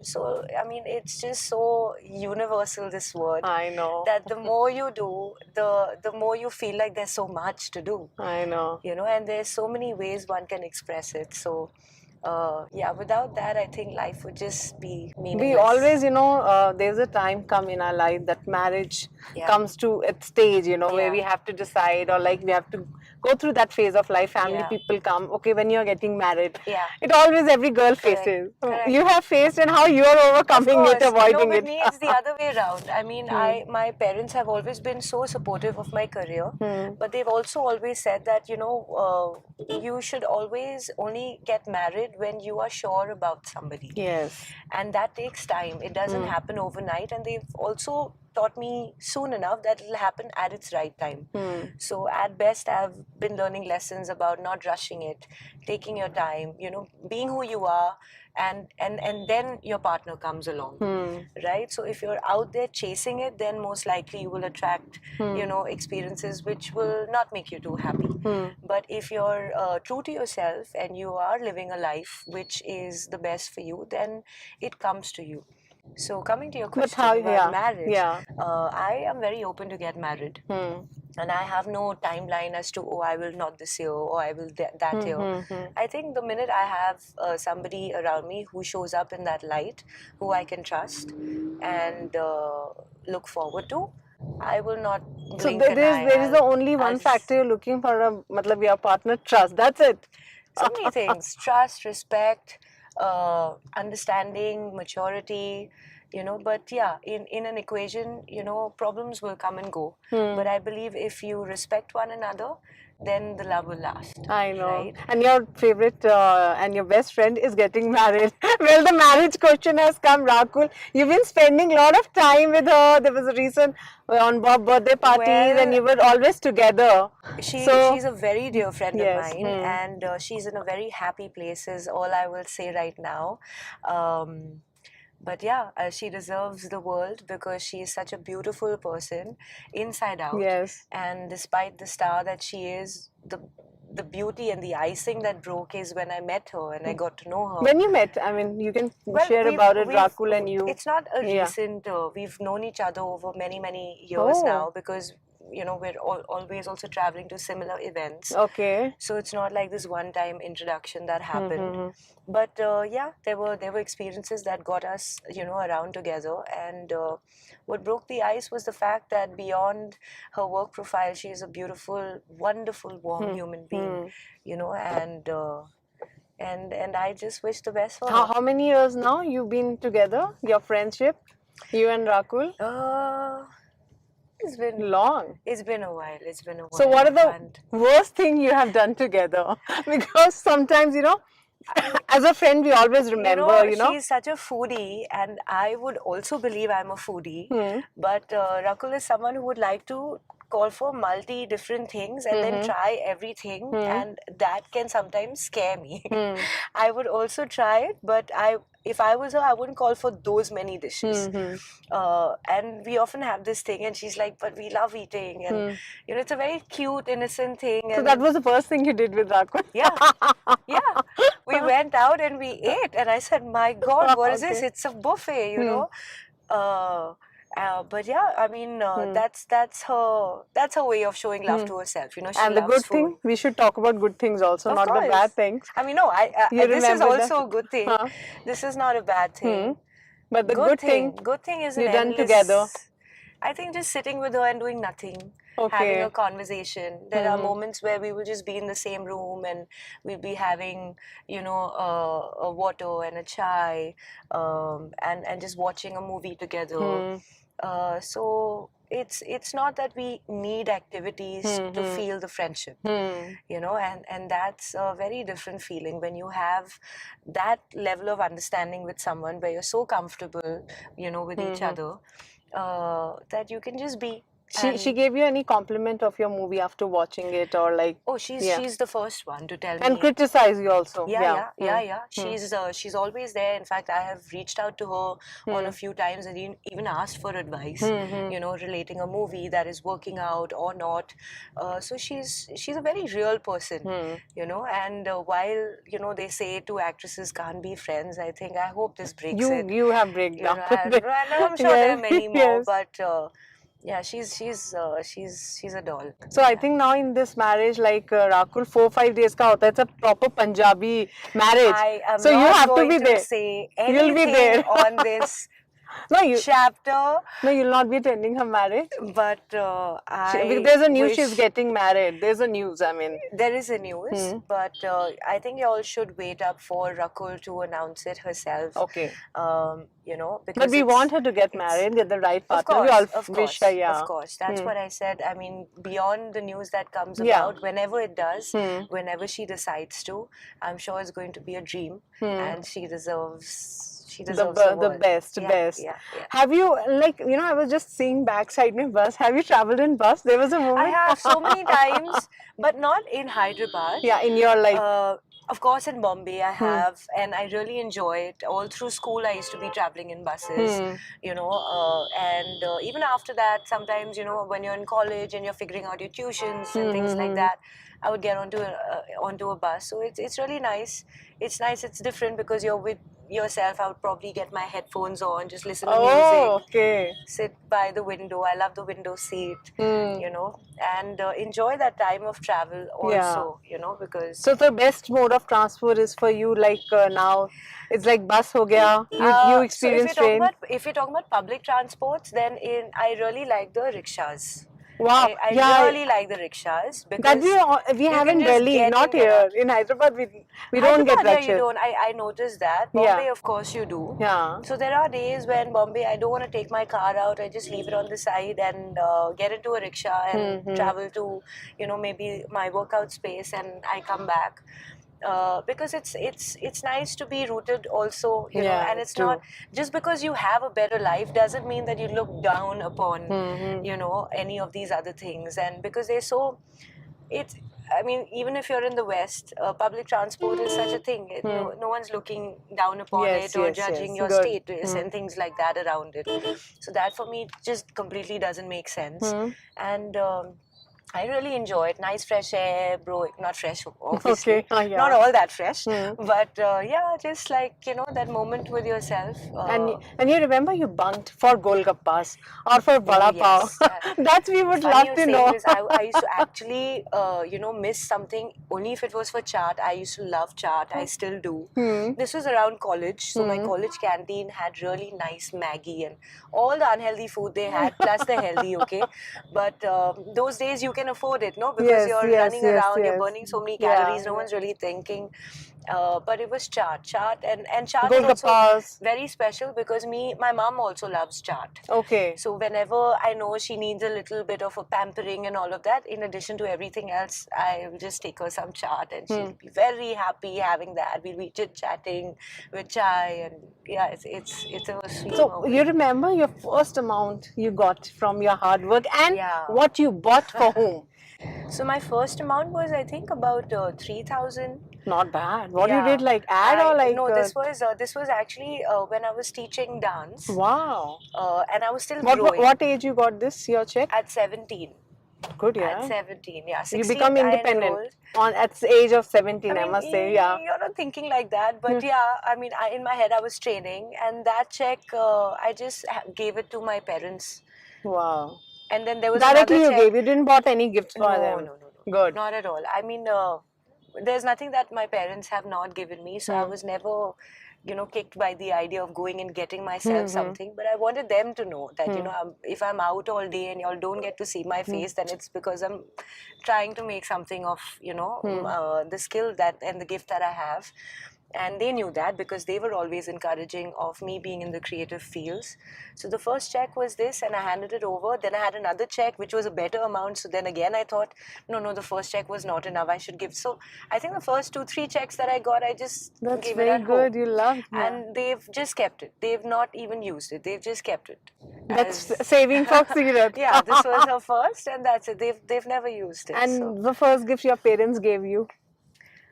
So, I mean, it's just so universal, this word, I know. that the more you do, the more you feel like there's so much to do, I know. and there's so many ways one can express it. So, yeah, without that, I think life would just be We meaningless. always, there's a time come in our life that marriage Yeah. comes to its stage, where we Yeah. have to decide, or like we have to go through that phase of life. Family Yeah. people come, okay, when you're getting married. Yeah. It always every girl Correct. faces. Correct. You have faced, and how you're Of overcoming it, course. No, avoiding with it. me it's the other way around. I mean, my parents have always been so supportive of my career, but they've also always said that, you should always only get married when you are sure about somebody. Yes. And that takes time. It doesn't happen overnight, and they've also taught me soon enough that it'll happen at its right time. So at best, I've been learning lessons about not rushing it, taking your time, being who you are, and then your partner comes along, right? So if you're out there chasing it, then most likely you will attract, experiences which will not make you too happy. But if you're true to yourself and you are living a life which is the best for you, then it comes to you. So coming to your But question how, about marriage, yeah. I am very open to get married. And I have no timeline as to, I will not this year or I will that year. I think the minute I have somebody around me who shows up in that light, who I can trust and look forward to, I will not So blink an eye. there is the only I'll one just, factor you're looking for, matlab, your partner, trust. That's it. so many things: trust, respect, understanding, maturity. But yeah, in an equation, problems will come and go. But I believe if you respect one another, then the love will last. I know. Right? And your favorite and your best friend is getting married. Well, the marriage question has come, Rakul. You've been spending a lot of time with her. There was a recent on birthday parties, and Well, you were always together. she's a very dear friend of yes. mine, and she's in a very happy place, is all I will say right now. But yeah, she deserves the world because she is such a beautiful person inside out. Yes. And despite the star that she is, the beauty and the icing that broke is when I met her and I got to know her. When you met, I mean, you can Well, share about it, Rakul and you. It's not a Yeah. recent. We've known each other over many, many years Oh. now because we're always also traveling to similar events. Okay. So it's not like this one-time introduction that happened. But yeah, there were experiences that got us around together, and what broke the ice was the fact that beyond her work profile, she is a beautiful, wonderful, warm human being. And I just wish the best for her. How many years now you've been together? Your friendship, you and Rakul? It's been Long. It's been a while. It's been a while. So, what are the And worst thing you have done together? Because sometimes, as a friend, we always remember, she's such a foodie, and I would also believe I'm a foodie. But Rakul is someone who would like to call for multi different things and then try everything, and that can sometimes scare me. I would also try it, but if I was her, I wouldn't call for those many dishes. And we often have this thing, and she's like, "But we love eating," and it's a very cute, innocent thing. So And that was the first thing you did with Rakul? yeah, yeah. We went out and we ate, and I said, "My God, what is this? Okay. It's a buffet, you know." But yeah, I mean, that's her way of showing love to herself. She And the loves good food. thing, we should talk about good things also, Of not the course. bad things. I mean, no, You this is remember that? also a good thing. Huh? This is not a bad thing. But the good thing Good thing is an you done endless. together. I think just sitting with her and doing nothing, Okay. having a conversation. There are moments where we will just be in the same room and we'll be having, a water and a chai, and just watching a movie together. So it's not that we need activities to feel the friendship, and that's a very different feeling when you have that level of understanding with someone where you're so comfortable, with each other, that you can just be. She gave you any compliment of your movie after watching it, or like, Oh, yeah, she's the first one to tell and me. criticize you also. Yeah, Yeah. yeah, yeah, yeah. She's always there. In fact, I have reached out to her on a few times and even asked for advice, relating a movie that is working out or not. So she's a very real person, And while they say two actresses can't be friends, I think I hope this breaks it. You have breakdown with it. And I'm sure there are Yes, many more, yes. but yeah, she's a doll. So I Yeah. think now in this marriage, like Rakul, 4-5 days ka hota hai. It's a proper Punjabi marriage. I am So you not have to going be to there. say You'll be anything there. on this No, you. chapter, No, you'll not be attending her marriage. but Because I there's a news she's wish getting married. There's a news. I mean. there is a news, but I think you all should wait up for Rakul to announce it herself. Okay. Because But we want her to get it's- married, get the right Of partner. We course, all of wish course, her, yeah. of course. That's what I said. I mean, beyond the news that comes Yeah. about, whenever it does, whenever she decides to, I'm sure it's going to be a dream, and she deserves. She deserves the The world. best, Yeah, best. yeah, yeah. Have you, like, I was just seeing backside my bus. Have you traveled in bus? There was a moment. I have so many times, but not in Hyderabad. Yeah, in your life. Of course, in Bombay, I have, and I really enjoy it. All through school, I used to be traveling in buses, and even after that, sometimes, when you're in college and you're figuring out your tuitions and things like that, I would get onto a bus. So it's really nice. It's nice. It's different because you're with yourself. I would probably get my headphones on, just listen to music. Okay. Sit by the window. I love the window seat, and enjoy that time of travel also, because. So the best mode of transport is for you, like now, it's like bus ho gaya. You experience train. If you're talking about public transports, then I really like the rickshaws. Wow. I Yeah. really like the rickshaws because That we you have can in just Delhi, get not in, get here. out. In Hyderabad, we don't get Hyderabad, yeah, you rickshaws. don't. I noticed that. Yeah. Bombay, of course, you do. Yeah. So there are days when Bombay, I don't want to take my car out. I just leave it on the side and get into a rickshaw and travel to, maybe my workout space, and I come back. Because it's nice to be rooted also, Yeah, and it's true. not just because you have a better life doesn't mean that you look down upon, any of these other things, and because they're so, it's. I mean, even if you're in the West, public transport is such a thing. No one's looking down upon Yes, it or yes, judging yes. your Good. status and things like that around it. So that for me just completely doesn't make sense. And I really enjoy it. Nice fresh air, bro. Not fresh, obviously. Okay. Yeah. Not all that fresh. But yeah, just like, that moment with yourself. And you remember you bunked for Golgappas or for Vada Pav. yes. That's we would Funny love you to say know. this. I used to actually, miss something only if it was for chaat. I used to love chaat. I still do. This was around college. So my college canteen had really nice Maggie and all the unhealthy food they had, plus the healthy, okay? But those days you can afford it, no? Because Yes, you're yes, running yes, around, you're yes. burning so many Yeah. calories, no one's really thinking. But it was chaat, and chaat is also Golgappas. very special because my mom also loves chaat. Okay. So whenever I know she needs a little bit of a pampering and all of that, in addition to everything else, I will just take her some chaat and she'll be very happy having that. We'll be chit chatting with chai, and yeah, it's a sweet So moment. you remember your first amount you got from your hard work and Yeah. what you bought for whom? So my first amount was, I think, about 3,000. Not bad. What Yeah. you did, like ad or like? No, this was actually when I was teaching dance. Wow. And I was still What growing. what age you got this? Your check? At 17. Good, yeah. At 17, yeah. 16, You become I independent enrolled. at the age of 17. I mean, must say, yeah. You're not thinking like that, but yeah, I mean, in my head, I was training, and that check, I just gave it to my parents. Wow. And then there was Directly another you check. gave. You didn't bought any gifts for them. No. Good. Not at all. I mean, there's nothing that my parents have not given me, so I was never, kicked by the idea of going and getting myself something. But I wanted them to know that, if I'm out all day and y'all don't get to see my face, then it's because I'm trying to make something of, the skill that and the gift that I have. And they knew that because they were always encouraging of me being in the creative fields. So the first check was this, and I handed it over. Then I had another check, which was a better amount. So then again, I thought, no, the first check was not enough. I should give. So I think the first 2, 3 checks that I got, I just That's gave it very at home. good. You loved, yeah. And they've just kept it. They've not even used it. They've just kept it. That's as- saving for Seerat. Yeah, this was her first, and that's it. They've never used it. So And the first gift your parents gave you?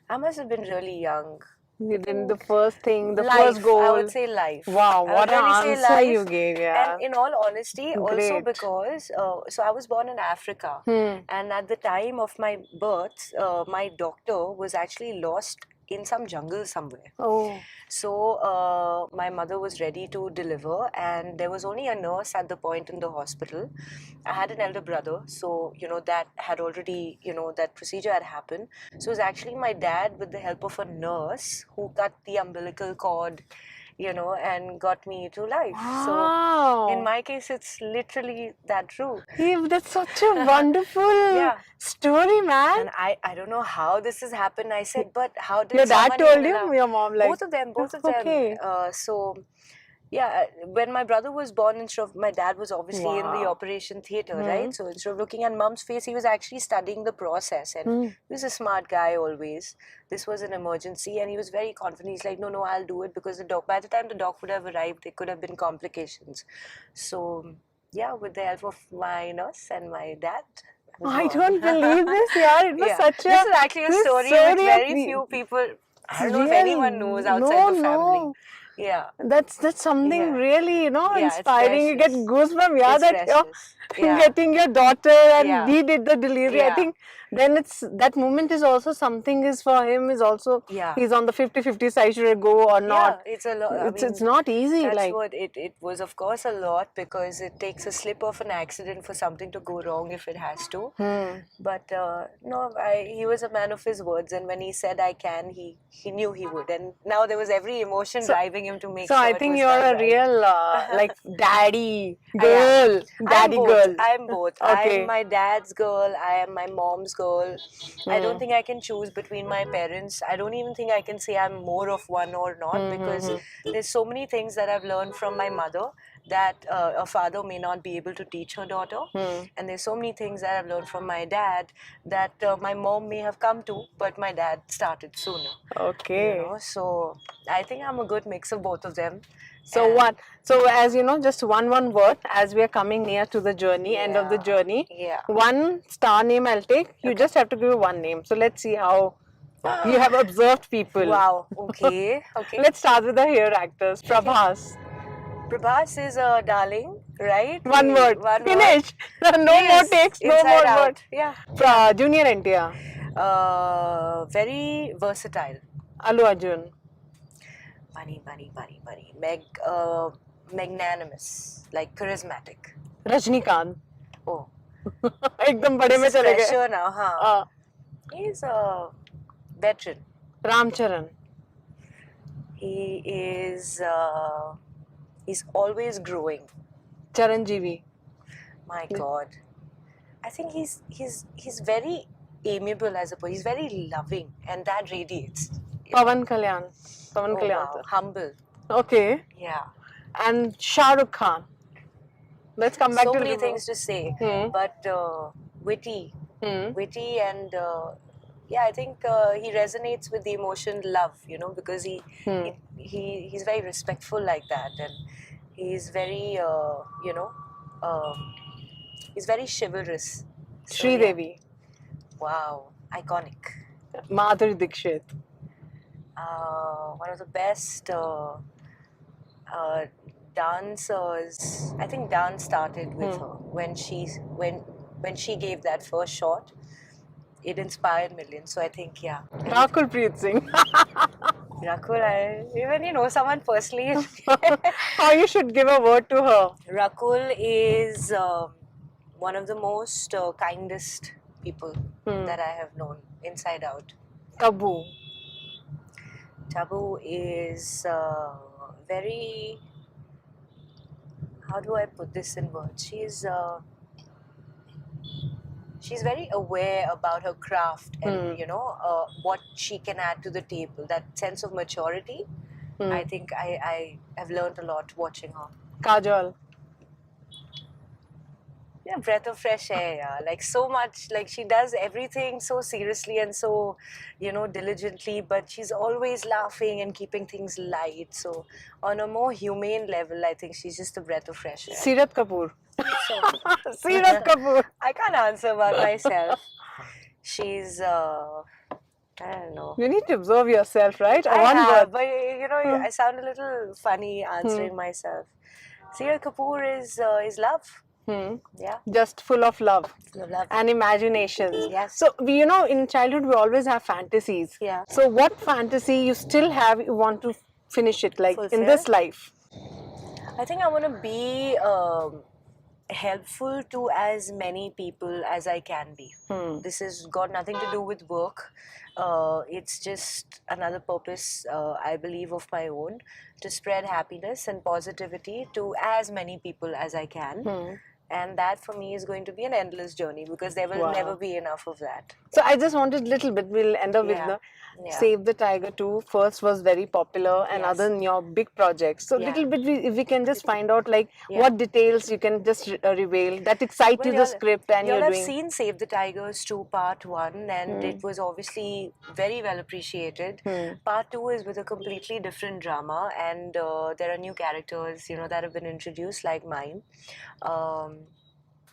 I must have been really young. You didn't, the first thing, the Life, first goal. I would say life. Wow, I would what an really say answer life. you gave, yeah. And in all honesty, also Great. because, so I was born in Africa. And at the time of my birth, my doctor was actually lost in some jungle somewhere. Oh, So my mother was ready to deliver, and there was only a nurse at the point in the hospital. I had an elder brother, so that had already, that procedure had happened. So it was actually my dad, with the help of a nurse, who cut the umbilical cord, and got me to life. wow. So in my case, it's literally that true. That's such a wonderful Yeah. story, man. And I don't know how this has happened. I said, but how did Your dad someone told even you, allow-" your mom, like, both of them. Okay. So yeah, when my brother was born, instead of my dad was obviously in the Wow. operation theater, right? So instead of looking at mom's face, he was actually studying the process, and he was a smart guy always. This was an emergency, and he was very confident. He's like, no, I'll do it, because by the time the doc would have arrived, there could have been complications. So yeah, with the help of my nurse and my dad. was I born. don't believe this, yeah. It was Yeah. such a. This is actually a this story story which very of- few people. I don't know if Real- anyone knows outside the family. No. Yeah. That's something Yeah. really, Yeah, it's inspiring. You get precious. goosebumps, yeah, It's that you're precious. Yeah. getting your daughter and Yeah. he did the delivery. I Yeah. think then that moment is also something is for him is also Yeah. he's on the 50-50 side, should I go or not? Yeah, it's a lot. I It's mean, not easy. that's Like what it was, of course, a lot, because it takes a slip of an accident for something to go wrong if it has to. But no, he was a man of his words, and when he said I can, he knew he would, and now there was every emotion driving him to make so sure I it think was you're done a right. real like daddy I am. girl, daddy I'm both. girl. I'm both. Okay. I'm my dad's girl. I am my mom's girl. I don't think I can choose between my parents. I don't even think I can say I'm more of one or not, because there's so many things that I've learned from my mother that a father may not be able to teach her daughter. And there's so many things that I've learned from my dad that my mom may have come to, but my dad started sooner. Okay. So I think I'm a good mix of both of them. So And- what? So as you know, just one word as we are coming near to the journey, end of the Yeah, journey. yeah. One star name I'll take. You just have to give one name. So let's see how you have observed people. Wow. Okay. Okay. Let's start with the hair actors. Prabhas. Prabhas is a darling, right? One word. One Finish. No more Yes, takes. No inside more out. words. Yeah. Junior NTR. Very versatile. Allu Arjun. Money. Magnanimous, like charismatic. Rajnikant. Oh, एकदम बड़े में this is चले गए. pressure now, huh? He's a veteran. Ramcharan. He is. He's always growing. Charanjeevi. My God, I think he's very amiable as a person. He's very loving, and that radiates. Pawan Kalyan. Pawan Oh, Kalyan. wow. Humble. Okay. Yeah. And Shah Rukh Khan. Let's come back So to many the- things to say, but witty, and yeah, I think he resonates with the emotion love, because he's very respectful like that, and he's very he's very chivalrous. So, Sri yeah. Devi. Wow, iconic. Madhuri Dixit. One of the best dancers. I think dance started with her when she gave that first shot. It inspired millions. So I think Rakul Preet Singh. Rakul. Even someone personally. How you should give a word to her. Rakul is one of the most kindest people that I have known inside out. Tabu. Tabu is very. How do I put this in words? she's very aware about her craft and what she can add to the table. That sense of maturity, I think I have learned a lot watching her. Kajol. Yeah, breath of fresh air. Yeah. Like so much, like she does everything so seriously and so, diligently, but she's always laughing and keeping things light. So on a more humane level, I think she's just a breath of fresh air. Seerat Kapoor. So Seerat Kapoor. I can't answer about myself. She's I don't know. You need to observe yourself, right? I One have, word. but I sound a little funny answering myself. Seerat Kapoor is love. Yeah. Just full of love Love. and imaginations. Yes. So we, in childhood we always have fantasies. Yeah. So what fantasy you still have, you want to finish it, like in Fulfill? this life? I think I want to be helpful to as many people as I can be. This has got nothing to do with work. It's just another purpose, I believe, of my own, to spread happiness and positivity to as many people as I can. And that for me is going to be an endless journey because there will never be enough of that. So I just wanted a little bit, we'll end up with the Save the Tiger 2. First was very popular and other than your big projects. So little bit, if we can just find out like what details you can just reveal that excite you the script and you're have doing. Seen Save the Tigers 2 Part 1 and it was obviously very well appreciated. Part 2 is with a completely different drama and there are new characters, that have been introduced like mine.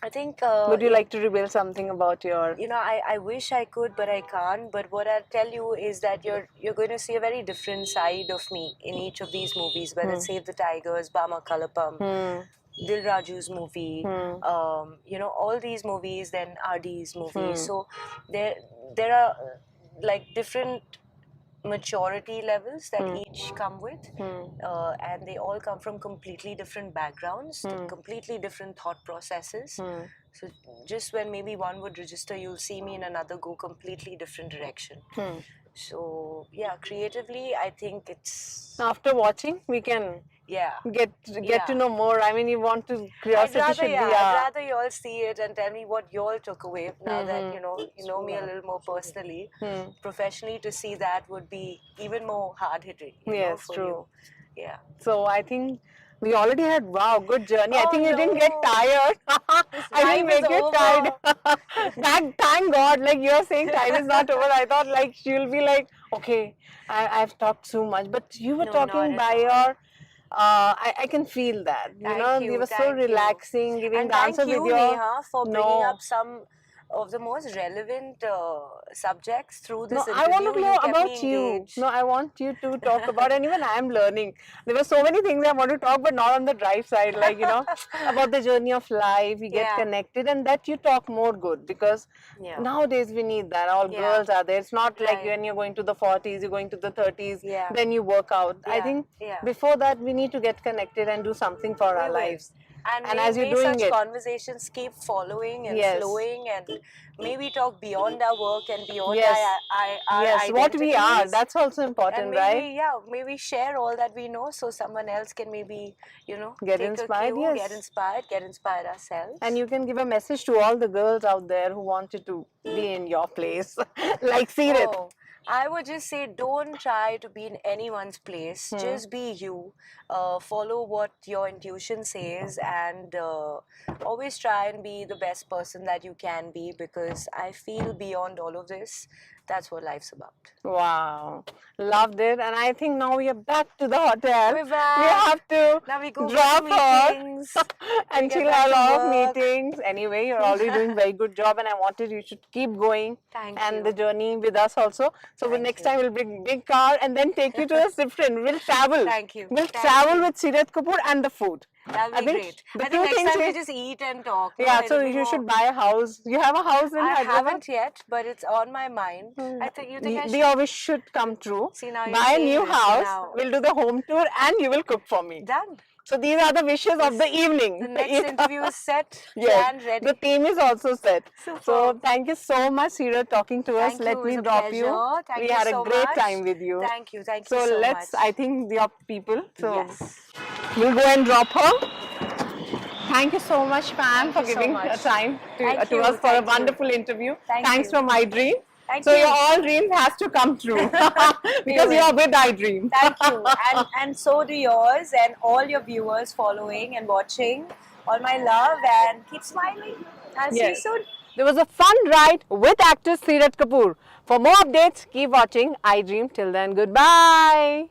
I think. Would you like to reveal something about your? I wish I could, but I can't. But what I'll tell you is that you're going to see a very different side of me in each of these movies. Whether it's Save the Tigers, Bama Kalapam, Dil Raju's movie, all these movies, then RD's movies. So there are like different maturity levels that each come with and they all come from completely different backgrounds, completely different thought processes. So just when maybe one would register, you'll see me in another go completely different direction. So yeah, creatively I think it's after watching we can get to know more. I mean, you want to curiosity should be. I'd rather you all see it and tell me what you all took away now that you know me a little more personally. Professionally, to see that would be even more hard hitting. Yes, for true. you. Yeah. So I think we already had good journey. I think you didn't get tired. I didn't make you tired. Thank God. Like you're saying, time is not over. I thought like she'll be like, okay, I've talked too much, but you were talking by your. I can feel that. They were so relaxing, giving the answer with your. Neha, for bringing up some of the most relevant subjects through this interview. I want to know about you. No, I want you to talk about, and even I am learning. There were so many things I want to talk, but not on the drive side, like, about the journey of life, we get connected, and that you talk more good, because nowadays we need that. All girls are there. It's not like when you're going to the 40s, you're going to the 30s, then you work out. I think before that, we need to get connected and do something for our lives. And as you're doing such conversations keep following and flowing, and maybe talk beyond our work and beyond our identities. What we are, that's also important, and maybe, right? Maybe share all that we know so someone else can maybe, get inspired, get inspired ourselves. And you can give a message to all the girls out there who wanted to be in your place, like Seerat. I would just say don't try to be in anyone's place. Just be you. Follow what your intuition says and always try and be the best person that you can be, because I feel beyond all of this, that's what life's about. Wow. Loved it. And I think now we are back to the hotel. We're back. We have to now we go drop her. And she'll have a lot of meetings. Anyway, you're already doing a very good job, and I wanted you should keep going. Thank and you. The journey with us also. So next time we'll bring big car and then take you to a different. We'll travel. Thank you. We'll travel with Seerat Kapoor and the food. That'll be great. I think next time we just eat and talk. Yeah, so you should buy a house. You have a house in Hyderabad? I haven't yet, but it's on my mind. I think you think I should. The always should come true. See, now buy a new house. We'll do the home tour and you will cook for me. Done. So these are the wishes of the evening. The next interview is set, planned, ready. The theme is also set. Super. So thank you so much, Seerat, talking to us. Let me drop you. We had a great time with you. Thank you. Thank you so much. So let's, I think, the people. So yes. we'll go and drop her. Thank you so much, ma'am, Thank for you so giving much. time Thank to you, us for a thank you. wonderful interview. Thank Thanks you. for my dream. Thank So you. your all dreams has to come true We because you will. are with I dream. Thank you. And so do yours and all your viewers following and watching. All my love and keep smiling. I'll see you Yes. soon. There was a fun ride with actor Seerat Kapoor. For more updates, keep watching I Dream. Till then, goodbye.